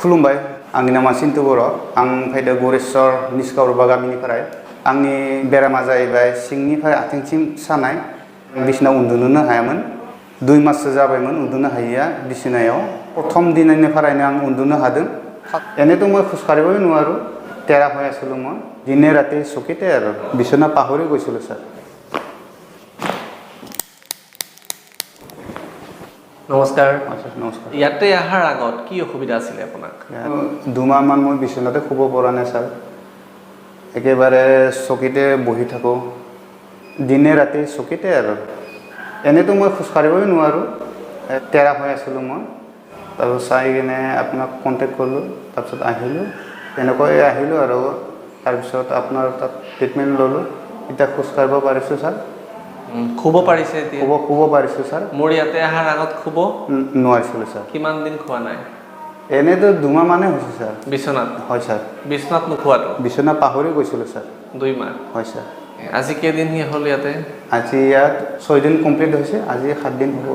खुलुमबाय आंनि नामा सिन्टु बर' आं फैदो गरेस्वर निस्काउरबा गामिनिफ्राय आंनि बेरामा जाहैबाय सिंनिफ्राय आथिंसिम सानाय बिसिनायाव उन्दुनोनो हायामोन 2 माससो जाबायमोन उन्दुनो हायिया बिसिनायाव प्रथम दिननिफ्रायनो आं उन्दुनो हादों এনেতো মই খোজকাঢ়িবই নোৱাৰো তেৰা হৈ আছিলোঁ মই দিনে ৰাতি চকীতে আৰু বিছনা পাহৰি গৈছিলোঁ ছাৰ নমস্কাৰ নমস্কাৰ ইয়াতে আহাৰ আগত কি অসুবিধা আছিল আপোনাক 2 মাহমান মই বিছনাতে শুব পৰা নাই ছাৰ একেবাৰে চকীতে বহি থাকোঁ দিনে ৰাতি চকীতে আৰু এনেতো মই খোজকাঢ়িবই নোৱাৰো তেৰা হৈ আছিলোঁ মই তাৰপিছত চাই কিনে আপোনাক কণ্টেক্ট কৰিলোঁ তাৰপিছত আহিলোঁ তেনেকৈ আহিলোঁ আৰু তাৰপিছত আপোনাৰ তাত ট্ৰিটমেণ্ট ল'লোঁ এতিয়া খোজকাঢ়িব পাৰিছোঁ ছাৰ খুব পাৰিছে এতিয়া শুব পাৰিছোঁ ছাৰ মোৰ ইয়াতে আহাৰ আগত খুব নোৱাৰিছিলোঁ ছাৰ কিমান দিন খোৱা নাই এনেতো 2 মাহ মানে হৈছে ছাৰ বিছনাত হয় ছাৰ বিছনাত নোখোৱাটো বিছনা পাহৰি গৈছিলোঁ ছাৰ 2 মাহ হয় ছাৰ আজি কেইদিন হ'ল ইয়াতে আজি ইয়াত 6 দিন কমপ্লিট হৈছে আজি 7 দিন হ'ব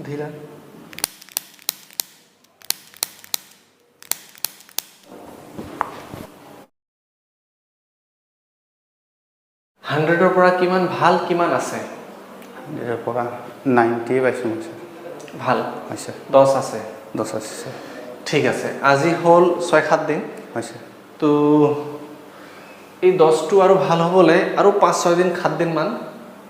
ধীৰা 100ৰ পৰা কিমান ভাল কিমান আছে ইয়াৰ পৰা 90 পাইছোঁ মই ছাৰ ভাল হয় ছাৰ 10 আছে 10 আছে ছাৰ ঠিক আছে আজি হ'ল 6-7 দিন হয় ছাৰ তো এই 10টো আৰু ভাল হ'বলৈ আৰু 5-6 দিন 7 দিন মান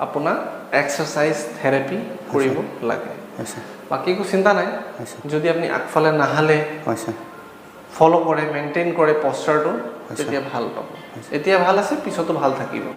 আপোনাক এক্সাৰসাইজ থেৰাপি কৰিব লাগে হয় ছাৰ বাকি একো চিন্তা নাই হয় ছাৰ যদি আপুনি আগফালে নাহালে হয় ছাৰ ফলো কৰে মেইনটেইন কৰে পস্চাৰটো তেতিয়া ভাল পাব এতিয়া ভাল আছে পিছতো ভাল থাকিব